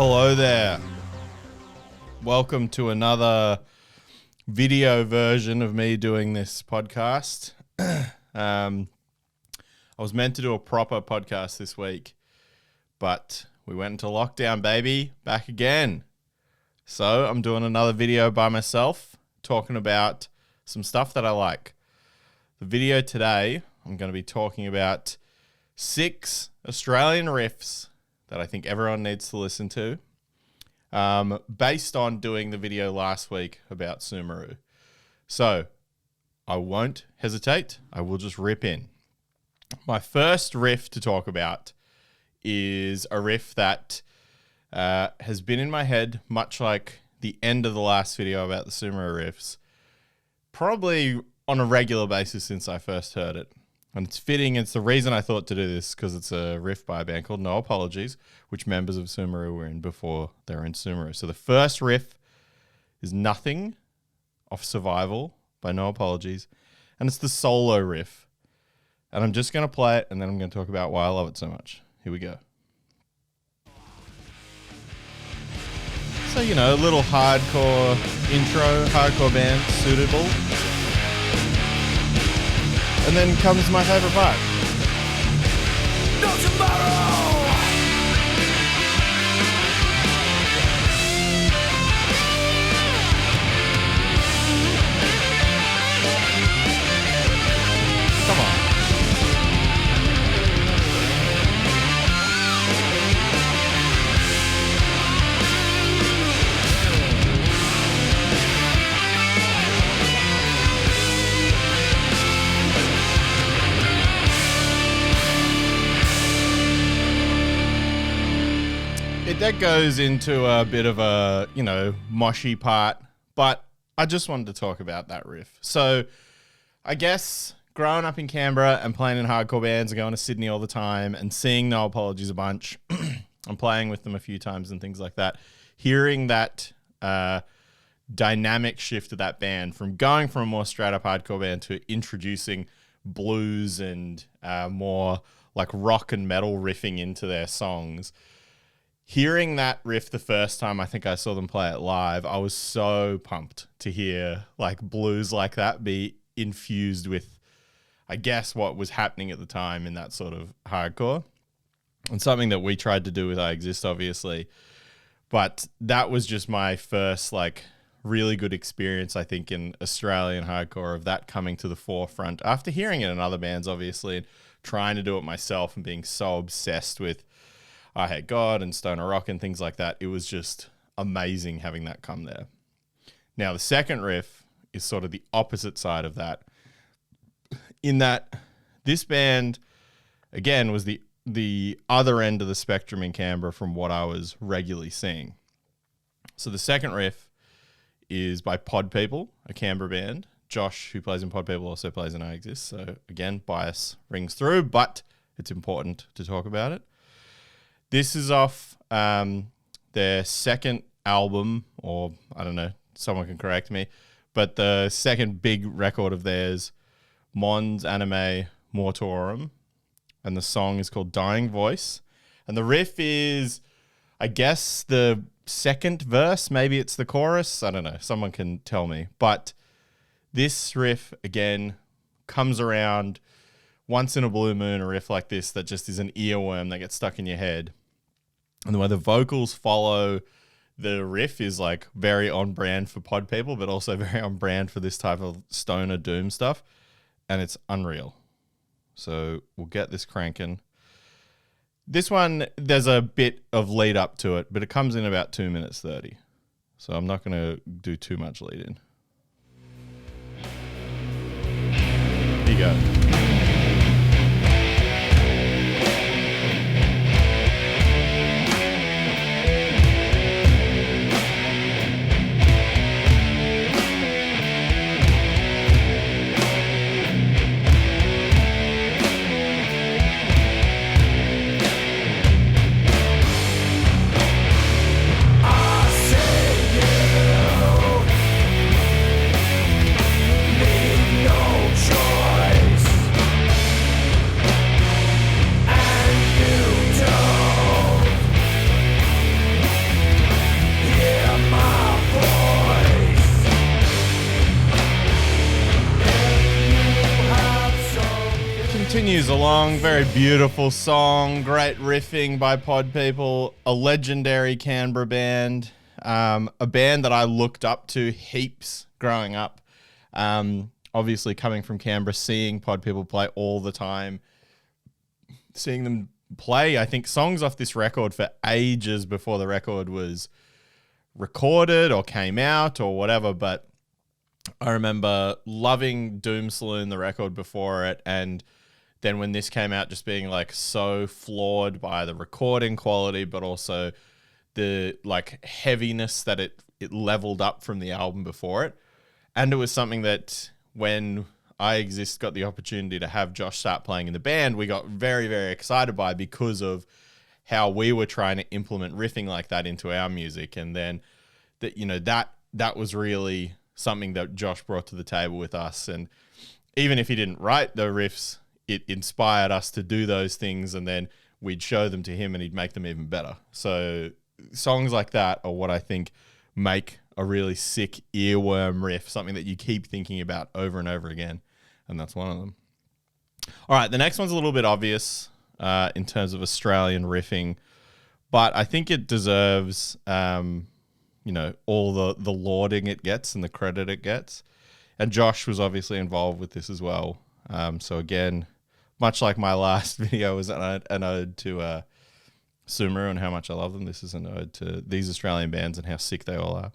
Hello there. Welcome to another video version of me doing this podcast. I was meant to do a proper podcast this week, but we went into lockdown, baby. Back again. So I'm doing another video by myself, talking about some stuff that I like. The video today, I'm going to be talking about 6 Australian riffs that I think everyone needs to listen to, based on doing the video last week about Sumeru. So I won't hesitate. I will just rip in. My first riff to talk about is a riff that has been in my head, much like the end of the last video about the Sumeru riffs, probably on a regular basis since I first heard it. And it's fitting. It's the reason I thought to do this, because it's a riff by a band called No Apologies, which members of Sumeru were in before they were in Sumeru. So the first riff is Nothing off Survival by No Apologies, and it's the solo riff. And I'm just going to play it, and then I'm going to talk about why I love it so much. Here we go. So, you know, a little hardcore intro, hardcore band suitable. And then comes my favorite part. No tomorrow! Come on. That goes into a bit of a, you know, moshy part, but I just wanted to talk about that riff. So I guess growing up in Canberra and playing in hardcore bands and going to Sydney all the time and seeing No Apologies a bunch and playing with them a few times and things like that, hearing that dynamic shift of that band from going from a more straight up hardcore band to introducing blues and more like rock and metal riffing into their songs. Hearing that riff the first time I think I saw them play it live, I was so pumped to hear like blues like that be infused with, I guess, what was happening at the time in that sort of hardcore. And something that we tried to do with I Exist, obviously. But that was just my first like really good experience, I think, in Australian hardcore, of that coming to the forefront after hearing it in other bands, obviously, and trying to do it myself and being so obsessed with I Hate God and Stoner Rock and things like that. It was just amazing having that come there. Now, the second riff is sort of the opposite side of that, in that this band, again, was the other end of the spectrum in Canberra from what I was regularly seeing. So the second riff is by Pod People, a Canberra band. Josh, who plays in Pod People, also plays in I Exist. So again, bias rings through, but it's important to talk about it. This is off their second album, or I don't know, someone can correct me, but the second big record of theirs, Mons Anime Mortorum, and the song is called Dying Voice. And the riff is, I guess, the second verse, maybe it's the chorus, I don't know, someone can tell me. But this riff, again, comes around once in a blue moon, a riff like this that just is an earworm that gets stuck in your head. And the way the vocals follow the riff is like very on brand for Pod People, but also very on brand for this type of stoner doom stuff. And it's unreal. So we'll get this cranking. This one, there's a bit of lead up to it, but it comes in about 2 minutes 30. So I'm not going to do too much lead in. Here you go. Choice. continues along. Very beautiful song. Great riffing by Pod People. A legendary Canberra band. A band that I looked up to heaps growing up. Obviously coming from Canberra, seeing Pod People play all the time. Seeing them play, I think, songs off this record for ages before the record was recorded or came out or whatever. But I remember loving Doom Saloon, the record before it, and then when this came out, just being like so flawed by the recording quality, but also the like heaviness that it leveled up from the album before it. And it was something that when I Exist got the opportunity to have Josh start playing in the band, we got very, very excited by, because of how we were trying to implement riffing like that into our music. And then that, you know, that was really something that Josh brought to the table with us. And even if he didn't write the riffs, it inspired us to do those things, and then we'd show them to him and he'd make them even better. So songs like that are what I think make a really sick earworm riff, something that you keep thinking about over and over again. And that's one of them. All right, the next one's a little bit obvious in terms of Australian riffing, but I think it deserves, you know, all the lauding it gets and the credit it gets. And Josh was obviously involved with this as well. So again, much like my last video was an ode to Sumeru and how much I love them, this is an ode to these Australian bands and how sick they all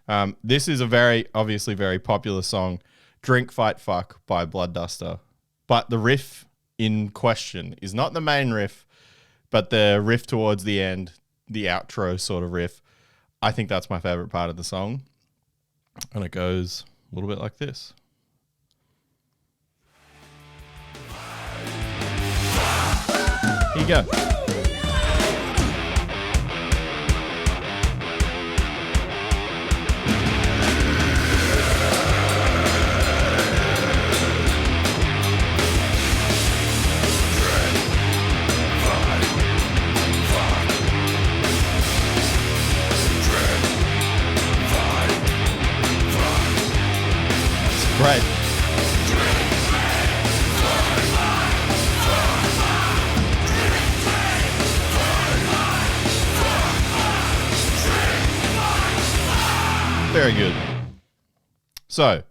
are. This is a very, obviously very popular song, Drink, Fight, Fuck by Bloodduster. But the riff in question is not the main riff, but the riff towards the end, the outro sort of riff. I think that's my favorite part of the song. And it goes a little bit like this. Here you go. Right. Very good. So,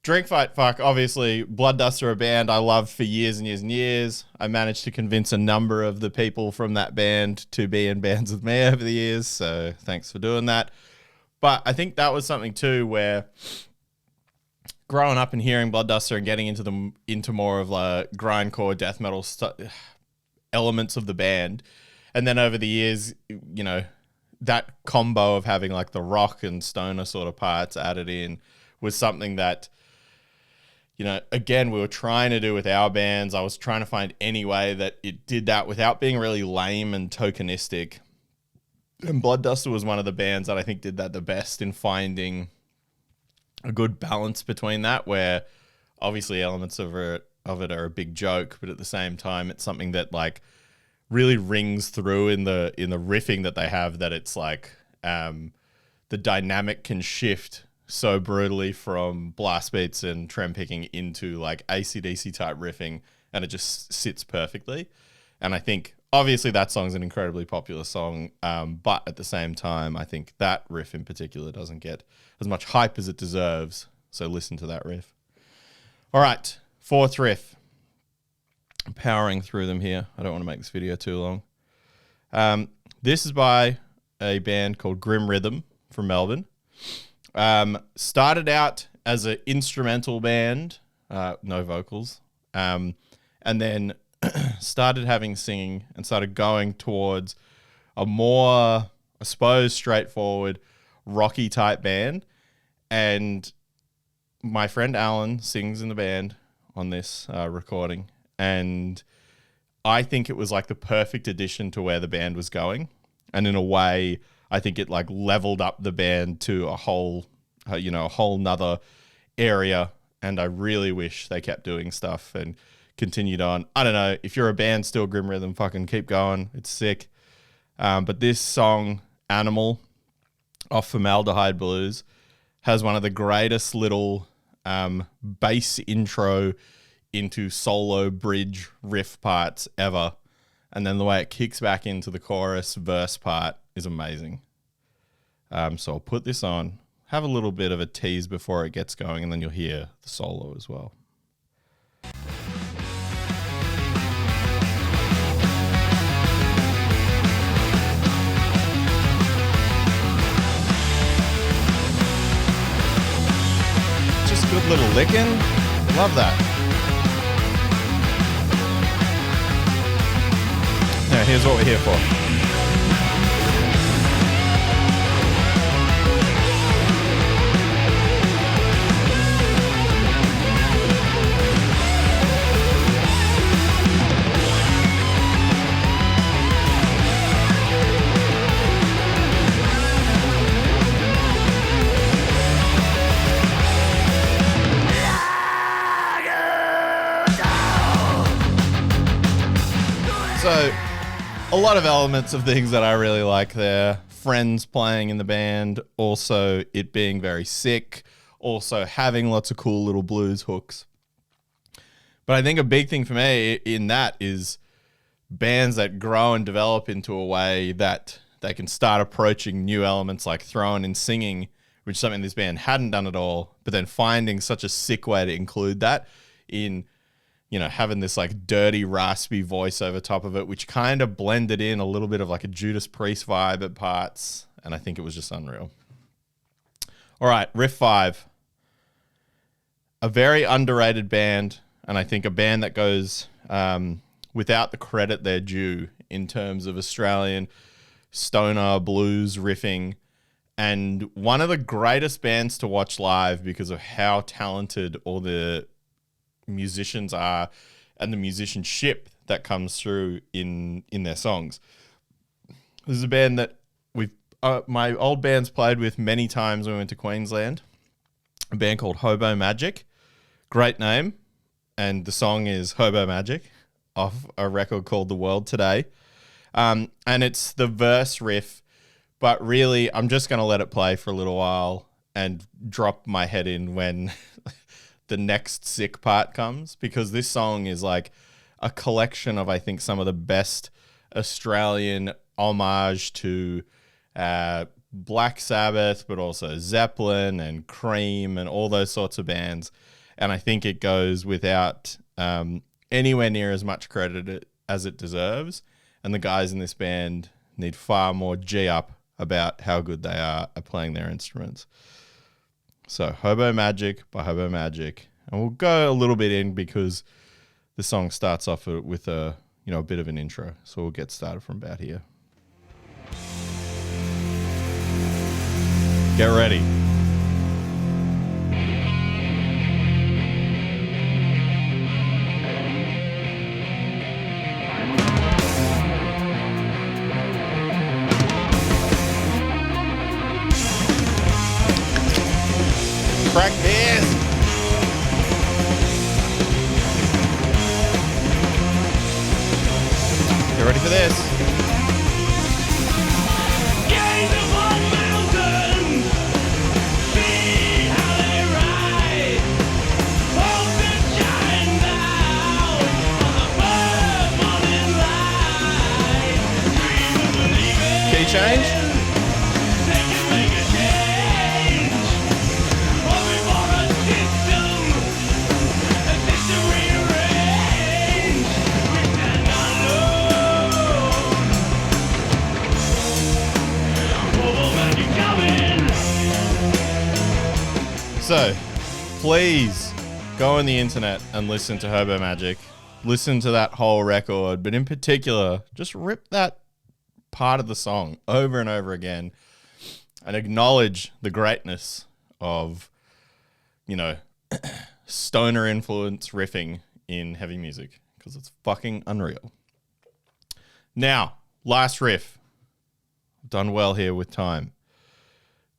Drink, Fight, Fuck, obviously, Bloodduster are a band I loved for years and years and years. I managed to convince a number of the people from that band to be in bands with me over the years, so thanks for doing that. But I think that was something too where growing up and hearing Bloodduster and getting into more of like grindcore death metal elements of the band, and then over the years, you know, that combo of having like the rock and stoner sort of parts added in was something that, you know, again, we were trying to do with our bands. I was trying to find any way that it did that without being really lame and tokenistic. And Bloodduster was one of the bands that I think did that the best in finding a good balance between that, where obviously elements of it are a big joke, but at the same time, it's something that like really rings through in the riffing that they have, that it's like the dynamic can shift so brutally from blast beats and trem picking into like AC/DC type riffing, and it just sits perfectly. And I think obviously that song's an incredibly popular song, but at the same time, I think that riff in particular doesn't get as much hype as it deserves. So listen to that riff. All right, fourth riff. I'm powering through them here. I don't want to make this video too long. This is by a band called Grim Rhythm from Melbourne. Started out as an instrumental band, no vocals, and then started having singing and started going towards a more, I suppose, straightforward, rocky type band. And my friend Alan sings in the band on this recording, and I think it was like the perfect addition to where the band was going. And in a way, I think it like leveled up the band to a whole nother area. And I really wish they kept doing stuff and continued on. I don't know, if you're a band still, Grim Rhythm, fucking keep going. It's sick. But this song, Animal, off Formaldehyde Blues, has one of the greatest little bass intro into solo bridge riff parts ever. And then the way it kicks back into the chorus verse part is amazing. So I'll put this on, have a little bit of a tease before it gets going, and then you'll hear the solo as well. Just good little licking. Love that. Now here's what we're here for. So, a lot of elements of things that I really like there. Friends playing in the band, also it being very sick, also having lots of cool little blues hooks. But I think a big thing for me in that is bands that grow and develop into a way that they can start approaching new elements like throwing in singing, which is something this band hadn't done at all, but then finding such a sick way to include that in, you know, having this like dirty, raspy voice over top of it, which kind of blended in a little bit of like a Judas Priest vibe at parts. And I think it was just unreal. All right, riff 5. A very underrated band, and I think a band that goes without the credit they're due in terms of Australian stoner blues riffing, and one of the greatest bands to watch live because of how talented all the musicians are and the musicianship that comes through in their songs. This is a band that we've my old band's played with many times when we went to Queensland. A band called Hobo Magic. Great name. And the song is Hobo Magic off a record called The World Today. And it's the verse riff, but really I'm just going to let it play for a little while and drop my head in when the next sick part comes, because this song is like a collection of, I think, some of the best Australian homage to Black Sabbath, but also Zeppelin and Cream and all those sorts of bands. And I think it goes without anywhere near as much credit as it deserves. And the guys in this band need far more G up about how good they are at playing their instruments. So Hobo Magic by Hobo Magic. And we'll go a little bit in because the song starts off with a bit of an intro. So we'll get started from about here. Get ready. Crack this. Get ready for this. Key change. So, please go on the internet and listen to Hobo Magic. Listen to that whole record, but in particular, just rip that part of the song over and over again and acknowledge the greatness of, stoner influence riffing in heavy music, because it's fucking unreal. Now, last riff. Done well here with time.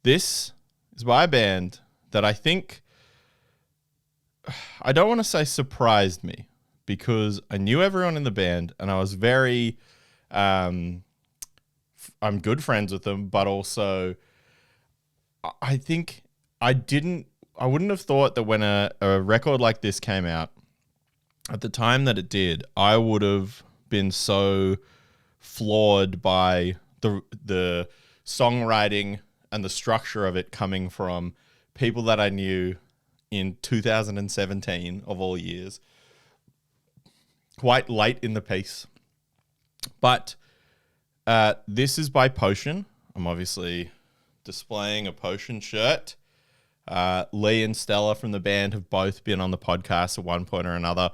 This is by a band that I think, I don't want to say surprised me, because I knew everyone in the band and I was very, I'm good friends with them, but also I think I wouldn't have thought that when a record like this came out, at the time that it did, I would have been so floored by the songwriting and the structure of it coming from people that I knew in 2017 of all years, quite late in the piece. But this is by Potion. I'm obviously displaying a Potion shirt. Lee and Stella from the band have both been on the podcast at one point or another.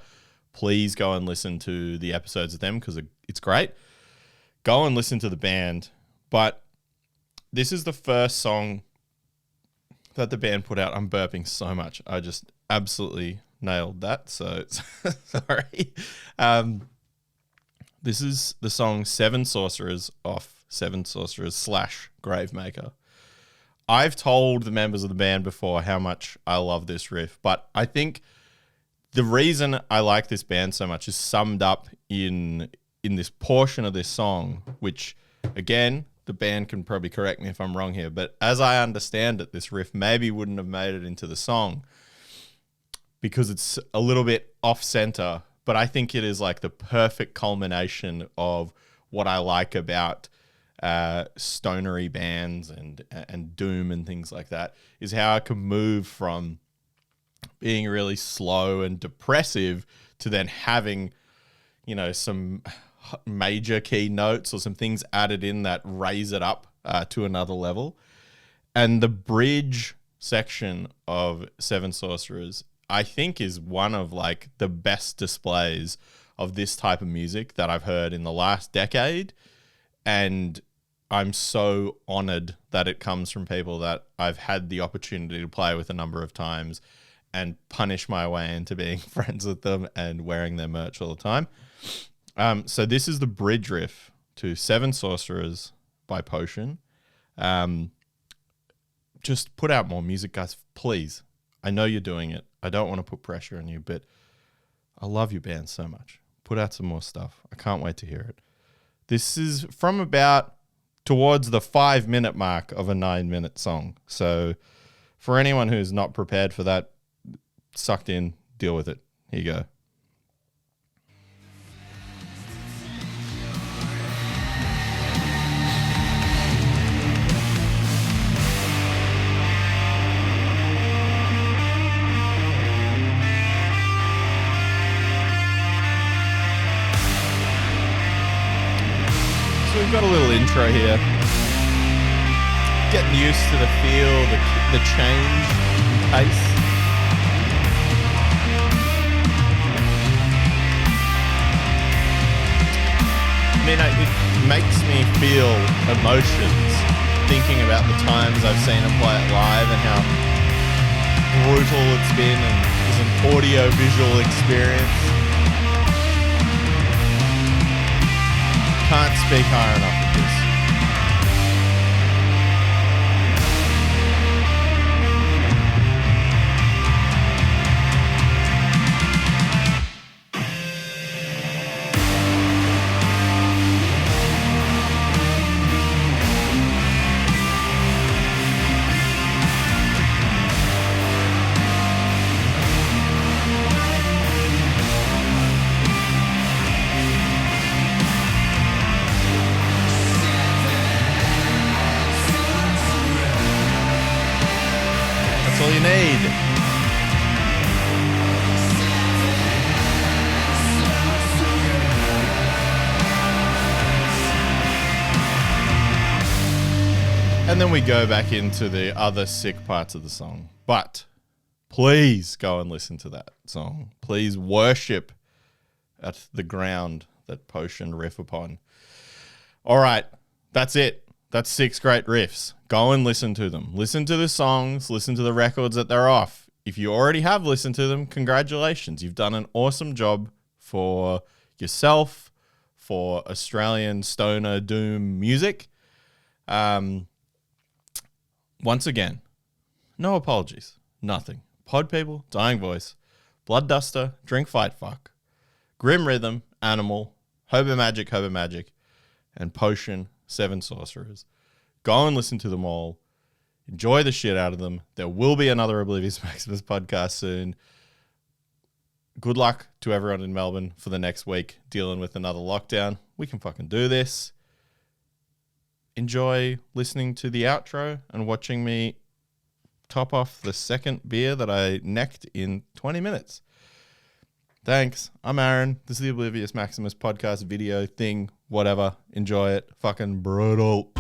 Please go and listen to the episodes of them because it's great. Go and listen to the band. But this is the first song that the band put out. I'm burping so much. I just absolutely nailed that. So sorry. This is the song Seven Sorcerers off Seven Sorcerers / Gravemaker. I've told the members of the band before how much I love this riff, but I think the reason I like this band so much is summed up in this portion of this song, which, again, the band can probably correct me if I'm wrong here, but as I understand it, this riff maybe wouldn't have made it into the song because it's a little bit off-center, but I think it is like the perfect culmination of what I like about stonery bands and doom and things like that, is how I can move from being really slow and depressive to then having, some major key notes or some things added in that raise it up to another level. And the bridge section of Seven Sorcerers, I think, is one of like the best displays of this type of music that I've heard in the last decade. And I'm so honored that it comes from people that I've had the opportunity to play with a number of times and punish my way into being friends with them and wearing their merch all the time. So this is the bridge riff to Seven Sorcerers by Potion. Just put out more music, guys, please. I know you're doing it. I don't want to put pressure on you, but I love your band so much. Put out some more stuff. I can't wait to hear it. This is from about towards the 5-minute mark of a 9-minute song. So for anyone who's not prepared for that, sucked in, deal with it. Here you go. So we've got a little intro here. Getting used to the feel, the change in pace. I mean, it makes me feel emotions thinking about the times I've seen him play it live and how brutal it's been and it's an audio-visual experience. Can't speak high enough of this. All you need. And then we go back into the other sick parts of the song. But please go and listen to that song. Please worship at the ground that Potion riff upon. All right, that's it. That's 6 great riffs. Go and listen to them. Listen to the songs. Listen to the records that they're off. If you already have listened to them, congratulations. You've done an awesome job for yourself, for Australian stoner doom music. Once again, no apologies. Nothing. Pod People, Dying Voice, Blood Duster, Drink Fight Fuck, Grim Rhythm, Animal, Hobo Magic, and Potion, Seven Sorcerers. Go and listen to them all. Enjoy the shit out of them. There will be another Oblivious Maximus podcast soon. good luck to everyone in Melbourne for the next week dealing with another lockdown. We can fucking do this. Enjoy listening to the outro and watching me top off the second beer that I necked in 20 minutes. Thanks. I'm Aaron. This is the Oblivious Maximus podcast video thing. Whatever. Enjoy it. Fucking brutal.